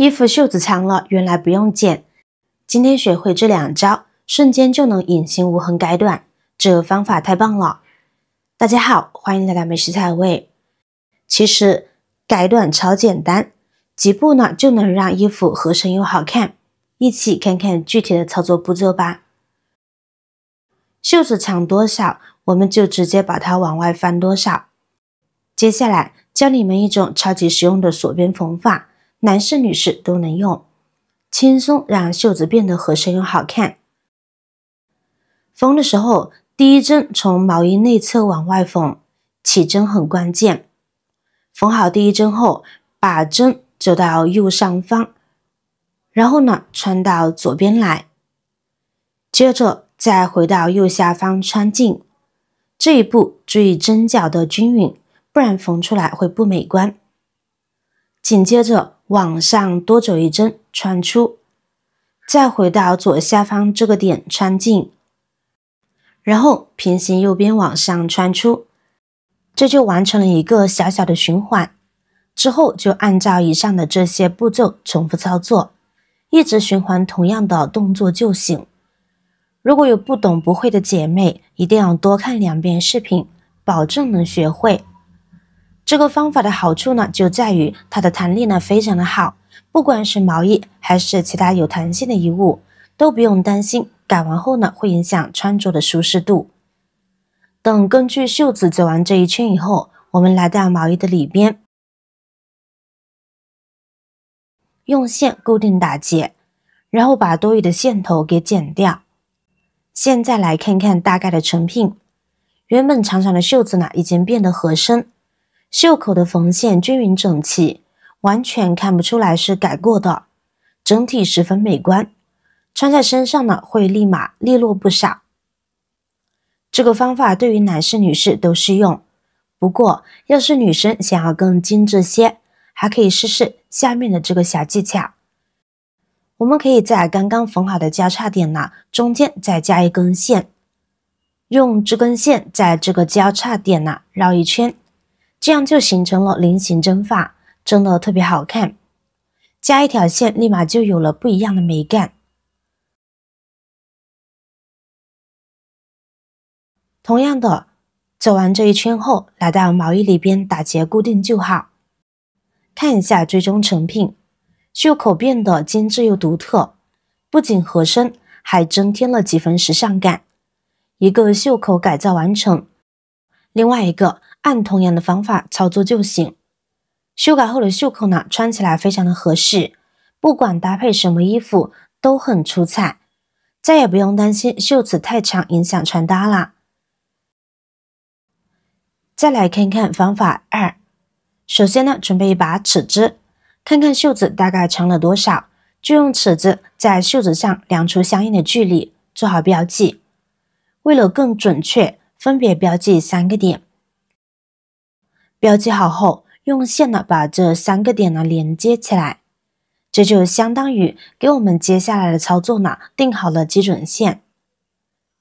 衣服袖子长了，原来不用剪。今天学会这2招，瞬间就能隐形无痕改短，这方法太棒了！大家好，欢迎来到美食彩味。其实改短超简单，几步呢就能让衣服合身又好看。一起看看具体的操作步骤吧。袖子长多少，我们就直接把它往外翻多少。接下来教你们一种超级实用的锁边缝法，男士女士都能用，轻松让袖子变得合身又好看。缝的时候，第一针从毛衣内侧往外缝，起针很关键。缝好第一针后，把针走到右上方，然后呢穿到左边来，接着再回到右下方穿进。这一步注意针脚的均匀，不然缝出来会不美观。紧接着往上多走一针穿出，再回到左下方这个点穿进，然后平行右边往上穿出，这就完成了一个小小的循环。之后就按照以上的这些步骤重复操作，一直循环同样的动作就行。如果有不懂不会的姐妹，一定要多看2遍视频，保证能学会。这个方法的好处呢，就在于它的弹力呢非常的好，不管是毛衣还是其他有弹性的衣物，都不用担心改完后呢会影响穿着的舒适度。等根据袖子走完这一圈以后，我们来到毛衣的里边，用线固定打结，然后把多余的线头给剪掉。现在来看看大概的成品。原本长长的袖子呢已经变得合身，袖口的缝线均匀整齐，完全看不出来是改过的，整体十分美观，穿在身上呢会立马利落不少。这个方法对于男士女士都适用，不过要是女生想要更精致些，还可以试试下面的这个小技巧。我们可以在刚刚缝好的交叉点呢中间再加一根线，用这根线在这个交叉点呢绕一圈，这样就形成了菱形针法，真的特别好看。加一条线立马就有了不一样的美感。同样的，走完这一圈后，来到毛衣里边打结固定就好。看一下最终成品，袖口变得精致又独特，不仅合身，还增添了几分时尚感。一个袖口改造完成，另外一个按同样的方法操作就行。修改后的袖口呢，穿起来非常的合适，不管搭配什么衣服都很出彩，再也不用担心袖子太长影响穿搭啦。再来看看方法2。首先呢，准备一把尺子，看看袖子大概长了多少，就用尺子在袖子上量出相应的距离，做好标记。为了更准确，分别标记3个点。标记好后，用线呢把这3个点呢连接起来，这就相当于给我们接下来的操作呢定好了基准线。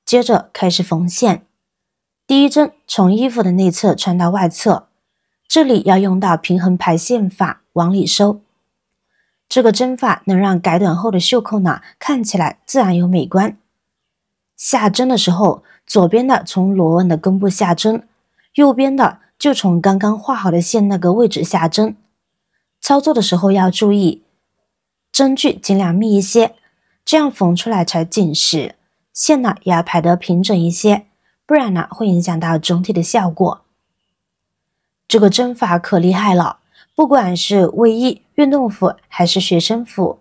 接着开始缝线，第一针从衣服的内侧穿到外侧，这里要用到平衡排线法往里收。这个针法能让改短后的袖扣呢看起来自然又美观。下针的时候，左边的从螺纹的根部下针，右边的就从刚刚画好的线那个位置下针。操作的时候要注意，针距尽量密一些，这样缝出来才紧实，线呢也要排得平整一些，不然呢会影响到整体的效果。这个针法可厉害了，不管是卫衣、运动服还是学生服，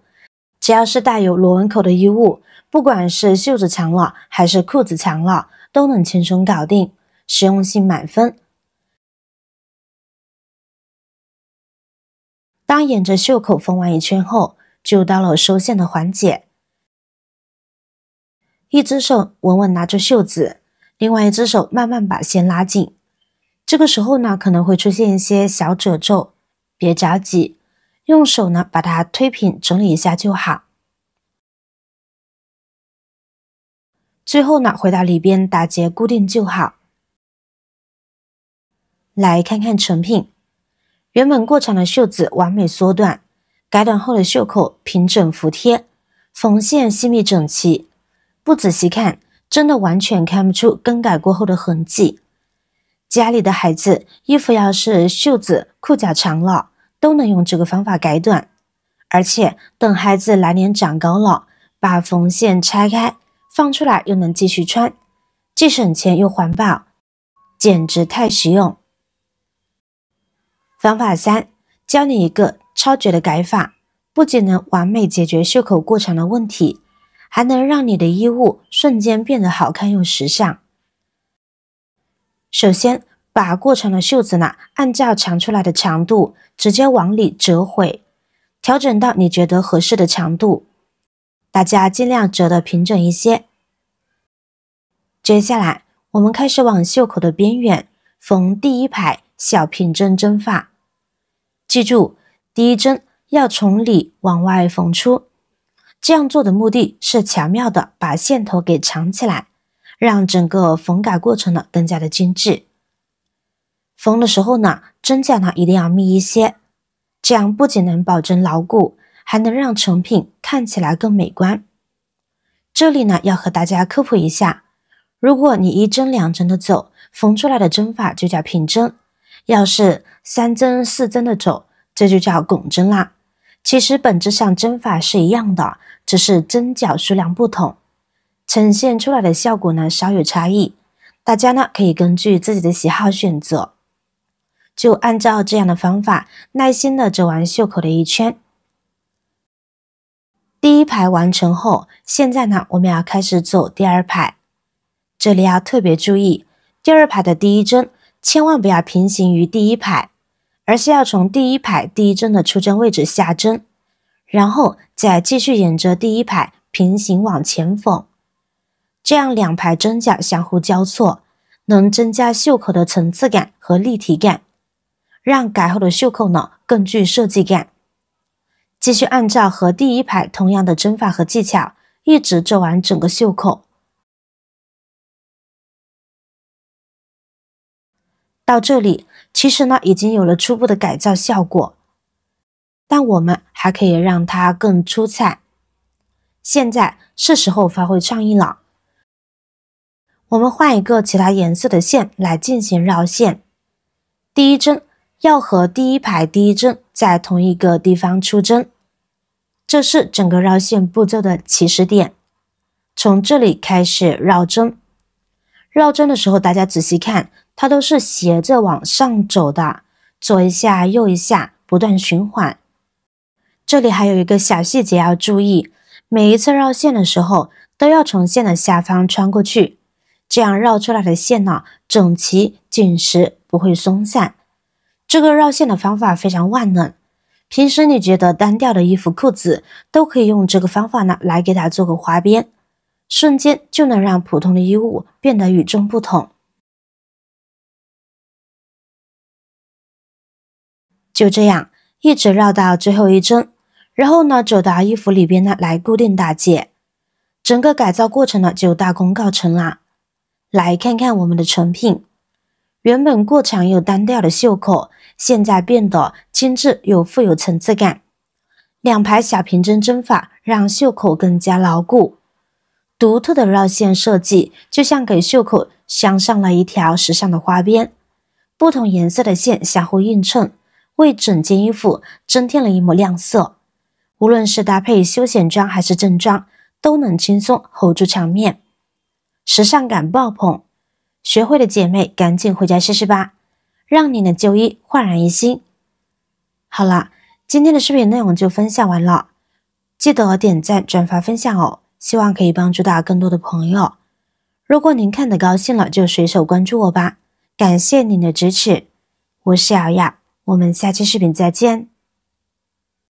只要是带有螺纹口的衣物，不管是袖子长了还是裤子长了，都能轻松搞定，实用性满分。当沿着袖口缝完一圈后，就到了收线的环节。一只手稳稳拿住袖子，另外一只手慢慢把线拉紧。这个时候呢，可能会出现一些小褶皱，别着急，用手呢把它推平整理一下就好。最后呢，回到里边打结固定就好。来看看成品，原本过长的袖子完美缩短，改短后的袖口平整服帖，缝线细密整齐，不仔细看真的完全看不出更改过后的痕迹。家里的孩子衣服要是袖子裤脚长了，都能用这个方法改短，而且等孩子来年长高了，把缝线拆开放出来又能继续穿，既省钱又环保，简直太实用。方法3，教你一个超绝的改法，不仅能完美解决袖口过长的问题，还能让你的衣物瞬间变得好看又时尚。首先，把过长的袖子呢，按照长出来的长度直接往里折回，调整到你觉得合适的长度，大家尽量折得平整一些。接下来，我们开始往袖口的边缘缝第一排小平针针法。记住，第一针要从里往外缝出，这样做的目的是巧妙的把线头给藏起来，让整个缝改过程呢更加的精致。缝的时候呢，针脚呢一定要密一些，这样不仅能保证牢固，还能让成品看起来更美观。这里呢要和大家科普一下，如果你1针2针的走，缝出来的针法就叫平针，要是3针4针的走，这就叫拱针啦。其实本质上针法是一样的，只是针脚数量不同，呈现出来的效果呢稍有差异，大家呢可以根据自己的喜好选择。就按照这样的方法，耐心的折完袖口的一圈。第一排完成后，现在呢我们要开始走第二排。这里要特别注意，第二排的第一针千万不要平行于第一排，而是要从第一排第一针的出针位置下针，然后再继续沿着第一排平行往前缝，这样2排针脚相互交错，能增加袖口的层次感和立体感，让改后的袖口呢更具设计感。继续按照和第一排同样的针法和技巧，一直折完整个袖口。到这里，其实呢已经有了初步的改造效果，但我们还可以让它更出彩。现在是时候发挥创意了，我们换一个其他颜色的线来进行绕线。第一针要和第一排第一针在同一个地方出针，这是整个绕线步骤的起始点。从这里开始绕针，绕针的时候大家仔细看，它都是斜着往上走的，左一下右一下，不断循环。这里还有一个小细节要注意，每一次绕线的时候都要从线的下方穿过去，这样绕出来的线呢整齐紧实，不会松散。这个绕线的方法非常万能，平时你觉得单调的衣服裤子都可以用这个方法呢来给它做个花边，瞬间就能让普通的衣物变得与众不同。就这样一直绕到最后一针，然后呢走到衣服里边呢来固定打结，整个改造过程呢就大功告成啦。来看看我们的成品，原本过长又单调的袖口，现在变得精致又富有层次感。2排小平针针法让袖口更加牢固，独特的绕线设计就像给袖口镶上了一条时尚的花边，不同颜色的线相互映衬，为整件衣服增添了一抹亮色。无论是搭配休闲装还是正装，都能轻松 hold 住场面，时尚感爆棚。学会的姐妹赶紧回家试试吧，让你的旧衣焕然一新。好了，今天的视频内容就分享完了，记得点赞转发分享哦，希望可以帮助到更多的朋友。如果您看得高兴了，就随手关注我吧，感谢您的支持。我是瑶瑶，我们下期视频再见。